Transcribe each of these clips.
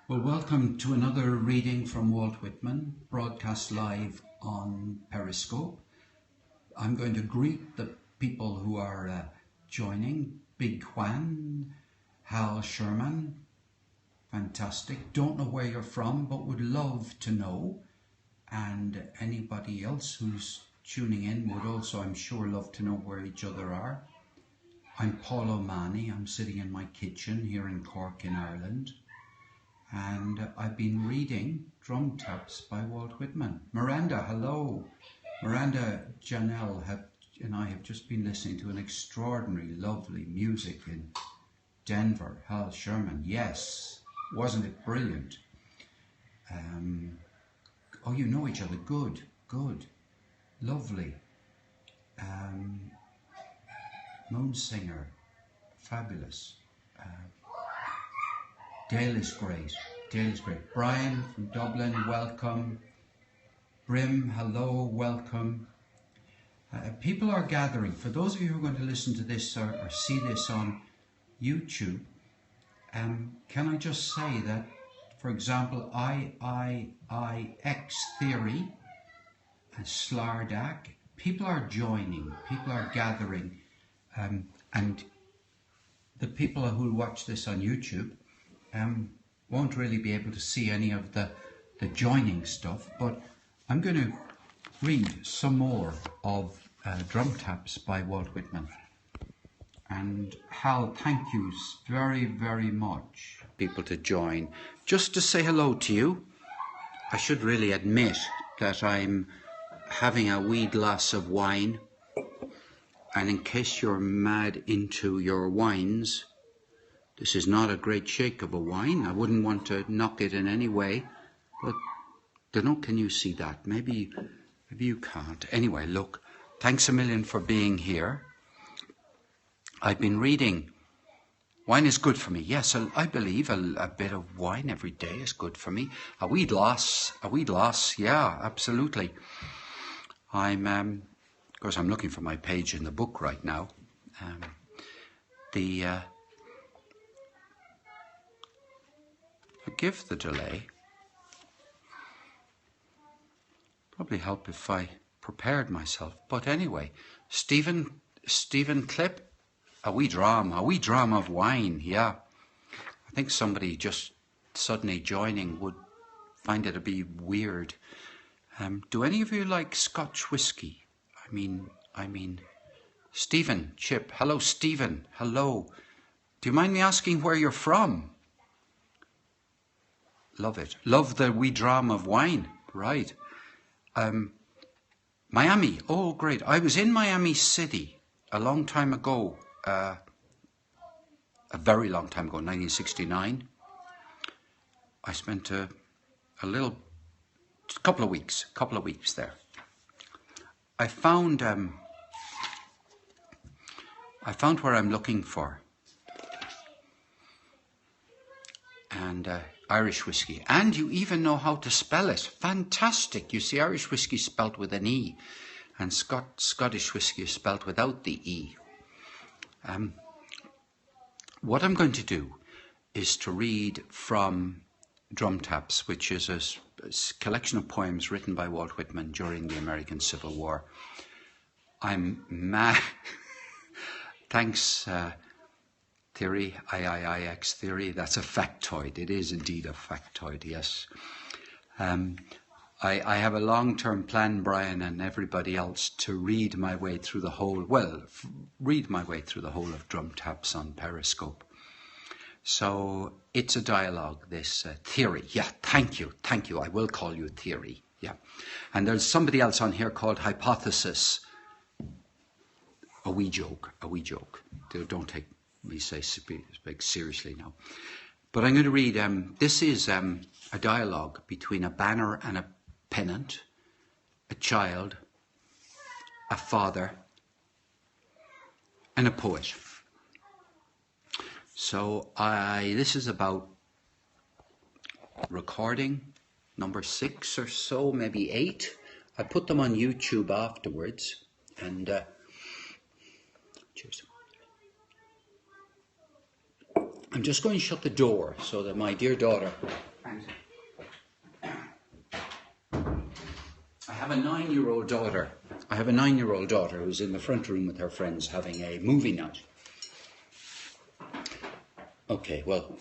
Well, welcome to another reading from Walt Whitman, broadcast live on Periscope. I'm going to greet the people who are joining. Big Juan, Hal Sherman, fantastic. Don't know where you're from, but would love to know. And anybody else who's tuning in would also, I'm sure, love to know where each other are. I'm Paul O'Mahony. I'm sitting in my kitchen here in Cork in Ireland. And I've been reading Drum Taps by Walt Whitman. Miranda, hello. Miranda Janelle and I have just been listening to an extraordinary, lovely music in Denver. Hal Sherman, yes. Wasn't it brilliant? Oh, you know each other. Good, good. Lovely. Moonsinger, fabulous. Dale is great. Dale is great. Brian from Dublin, welcome. Brim, hello, welcome. People are gathering. For those of you who are going to listen to this or see this on YouTube, can I just say that, for example, IIIX Theory and Slardak, people are joining, people are gathering, and the people who will watch this on YouTube won't really be able to see any of the joining stuff, but I'm going to read some more of Drum Taps by Walt Whitman. And Hal, thank you very, very much. People to join. Just to say hello to you, I should really admit that I'm having a wee glass of wine, and in case you're mad into your wines, this is not a great shake of a wine. I wouldn't want to knock it in any way, but don't know, can you see that? Maybe you can't. Anyway, look, thanks a million for being here. I've been reading. Wine is good for me. Yes, I believe a bit of wine every day is good for me. A wee glass, yeah, absolutely. Of course, I'm looking for my page in the book right now. Forgive the delay. Probably help if I prepared myself. But anyway, Stephen Clip, a wee dram of wine, yeah. I think somebody just suddenly joining would find it a bit weird. Do any of you like Scotch whiskey? I mean, Stephen, Chip, hello Stephen, hello. Do you mind me asking where you're from? Love it. Love the wee dram of wine. Right. Miami. Oh, great. I was in Miami City a long time ago. A very long time ago, 1969. I spent a couple of weeks there. I found where I'm looking for. And Irish whiskey, and you even know how to spell it. Fantastic. You see, Irish whiskey is spelt with an E, and Scottish whiskey is spelt without the E. What I'm going to do is to read from Drum Taps, which is a collection of poems written by Walt Whitman during the American Civil War. I'm mad. Thanks, Theory, IIIX Theory, that's a factoid. It is indeed a factoid, yes. I have a long-term plan, Brian, and everybody else, to read my way through the whole, of Drum Taps on Periscope. So it's a dialogue, this Theory. Yeah, thank you. I will call you Theory, yeah. And there's somebody else on here called Hypothesis. A wee joke. Don't take me speak seriously now. But I'm going to read, this is a dialogue between a banner and a pennant, a child, a father, and a poet. So this is about recording number 6 or so, maybe 8. I put them on YouTube afterwards, and cheers. I'm just going to shut the door so that my dear daughter And I have a 9-year-old daughter. I have a 9-year-old daughter who's in the front room with her friends having a movie night. Okay, well,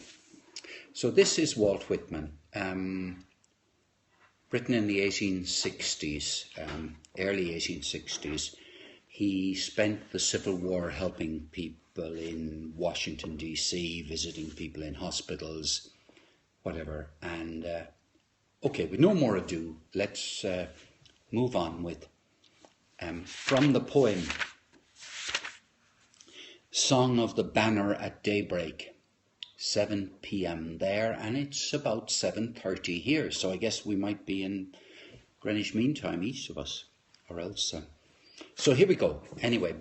so this is Walt Whitman, written in the 1860s, early 1860s. He spent the Civil War helping people in Washington, D.C., visiting people in hospitals, whatever. And, okay, with no more ado, let's move on with, from the poem, Song of the Banner at Daybreak. 7 p.m. there, and it's about 7:30 here, so I guess we might be in Greenwich Mean Time, each of us, or else. So here we go. Anyway,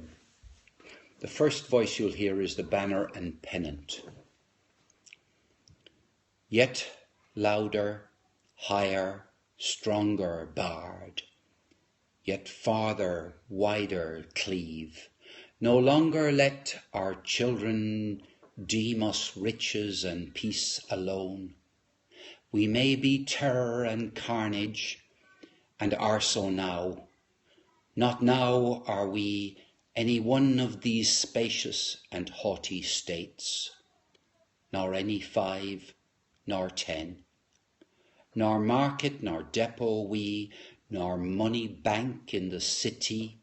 the first voice you'll hear is the banner and pennant. Yet louder, higher, stronger bard, yet farther, wider cleave. No longer let our children deem us riches and peace alone. We may be terror and carnage, and are so now. Not now are we any one of these spacious and haughty states, nor any 5, nor 10, nor market, nor depot we, nor money bank in the city.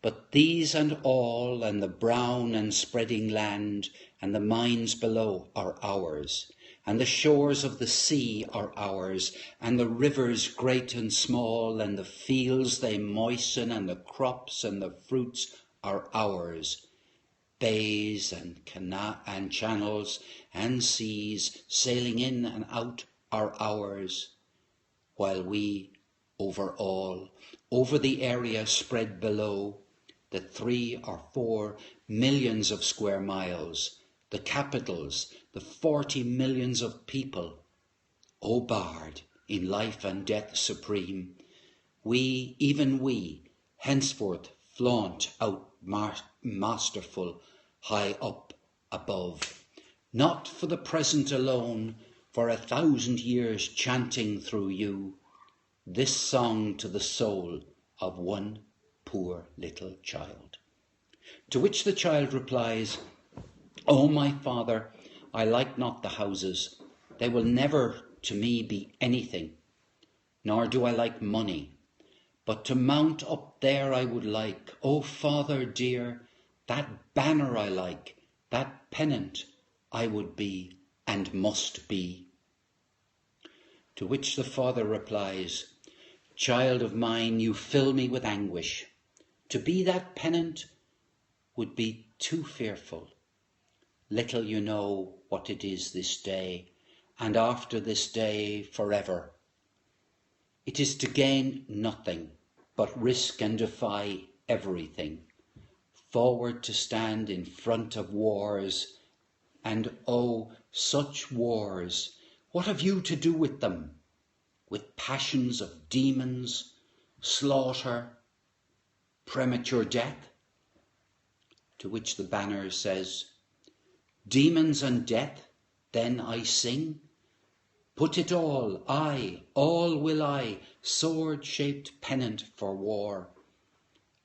But these and all, and the brown and spreading land, and the mines below are ours, and the shores of the sea are ours, and the rivers great and small, and the fields they moisten, and the crops and the fruits are ours. Bays and channels and seas sailing in and out are ours, while we over all, over the area spread below, the 3 or 4 millions of square miles, the capitals, the 40 millions of people, O Bard, in life and death supreme, we, even we, henceforth flaunt out masterful, high up above, not for the present alone, for 1,000 years chanting through you, this song to the soul of one poor little child. To which the child replies, O my father, I like not the houses. They will never to me be anything. Nor do I like money. But to mount up there I would like, O father dear, that banner I like, that pennant I would be and must be. To which the father replies, Child of mine, you fill me with anguish. To be that pennant would be too fearful. Little you know what it is this day, and after this day forever. It is to gain nothing, but risk and defy everything. Forward to stand in front of wars, and oh, such wars, what have you to do with them? With passions of demons, slaughter, premature death? To which the banner says, Demons and death, then I sing? Put it all, all will I, sword-shaped pennant for war,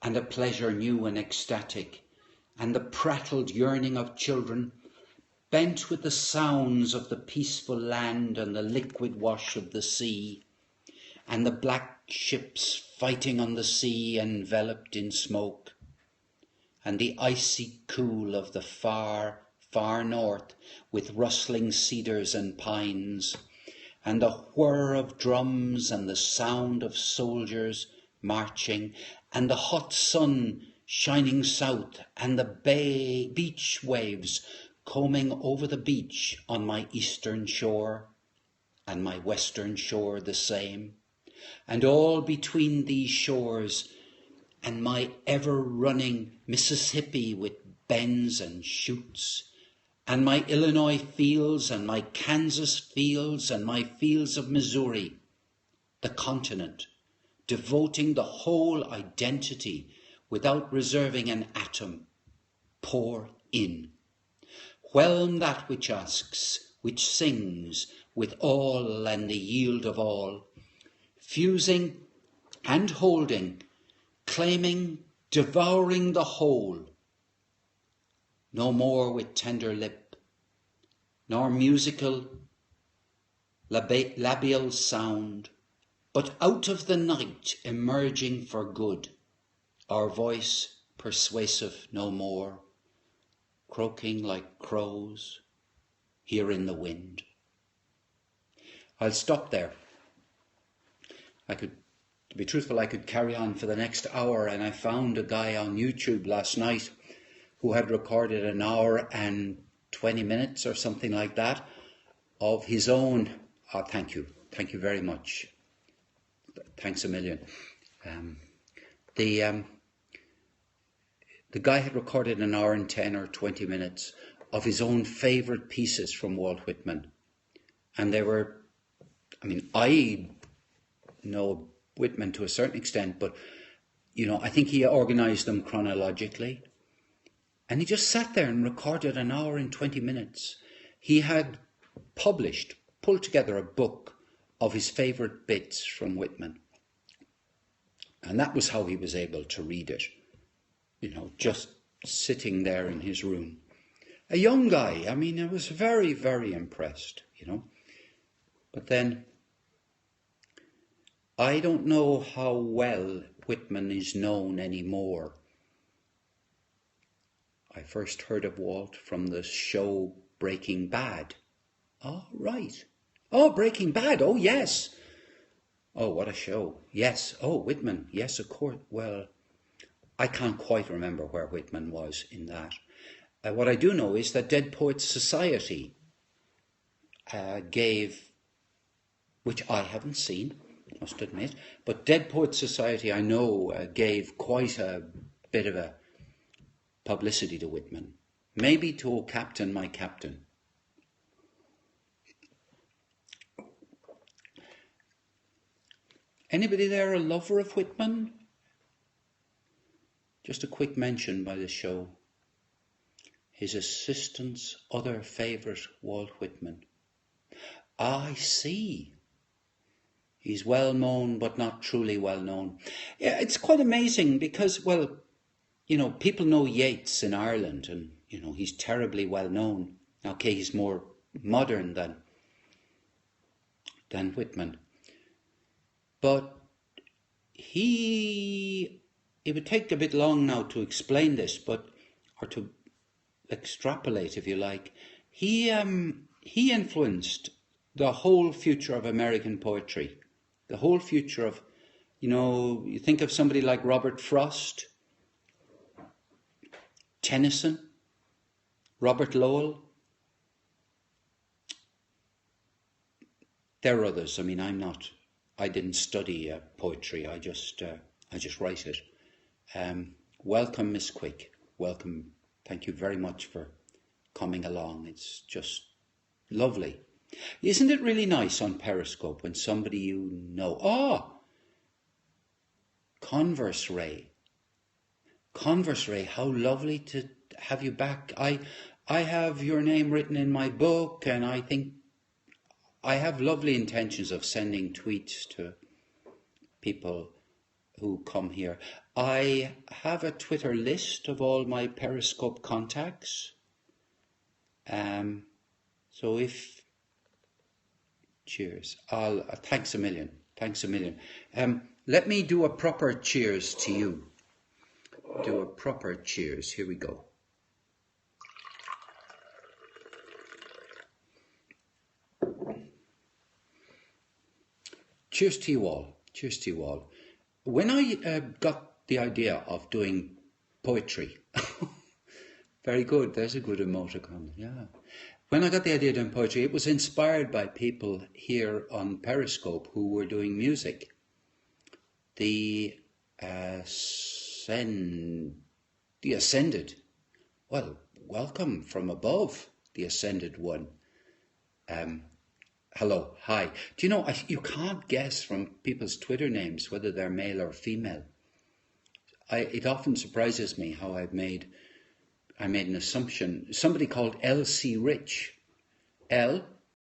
and a pleasure new and ecstatic, and the prattled yearning of children, bent with the sounds of the peaceful land and the liquid wash of the sea, and the black ships fighting on the sea enveloped in smoke, and the icy cool of the far, far north with rustling cedars and pines, and the whir of drums and the sound of soldiers marching, and the hot sun shining south, and the beach waves combing over the beach on my eastern shore, and my western shore the same, and all between these shores, and my ever-running Mississippi with bends and chutes, and my Illinois fields, and my Kansas fields, and my fields of Missouri, the continent, devoting the whole identity without reserving an atom, pour in. Whelm that which asks, which sings with all and the yield of all, fusing and holding, claiming, devouring the whole. No more with tender lip, nor musical labial sound, but out of the night emerging for good, our voice persuasive no more, croaking like crows here in the wind. I'll stop there. To be truthful, I could carry on for the next hour, and I found a guy on YouTube last night who had recorded an hour and 20 minutes or something like that of his own. Oh, thank you very much. Thanks a million. The guy had recorded an hour and 10 or 20 minutes of his own favourite pieces from Walt Whitman. And they were, I know Whitman to a certain extent, but, I think he organised them chronologically. And he just sat there and recorded an hour and 20 minutes. He had pulled together a book of his favourite bits from Whitman. And that was how he was able to read it, just sitting there in his room. A young guy, I was very, very impressed, But then, I don't know how well Whitman is known anymore. I first heard of Walt from the show Breaking Bad. Oh, right. Oh, Breaking Bad. Oh, yes. Oh, what a show. Yes. Oh, Whitman. Yes, of course. Well, I can't quite remember where Whitman was in that. What I do know is that Dead Poets Society gave, which I haven't seen, must admit, but Dead Poets Society I know gave quite a bit of a publicity to Whitman. Maybe to "O Captain, My Captain." Anybody there a lover of Whitman? Just a quick mention by the show. His assistant's other favourite, Walt Whitman. I see. He's well known, but not truly well known. Yeah, it's quite amazing because, people know Yeats in Ireland, and, he's terribly well known. Okay, he's more modern than Whitman. But it would take a bit long now to explain this, or to extrapolate, if you like. He influenced the whole future of American poetry. The whole future of, you think of somebody like Robert Frost, Tennyson, Robert Lowell. There are others. I didn't study poetry. I just write it. Welcome, Miss Quick. Welcome. Thank you very much for coming along. It's just lovely. Isn't it really nice on Periscope when somebody you know... Converse Ray, how lovely to have you back. I have your name written in my book, and I think I have lovely intentions of sending tweets to people who come here. I have a Twitter list of all my Periscope contacts. So if... Cheers. Thanks a million. Let me do a proper cheers to you. Do a proper cheers. Here we go. Cheers to you all. Cheers to you all. When I got the idea of doing poetry, very good, there's a good emoticon, yeah. When I got the idea of doing poetry, it was inspired by people here on Periscope who were doing music. The Ascended. Well, welcome from above, the Ascended one. Hello, hi. Do you know, you can't guess from people's Twitter names whether they're male or female. It often surprises me how I made an assumption. Somebody called Elsie Rich L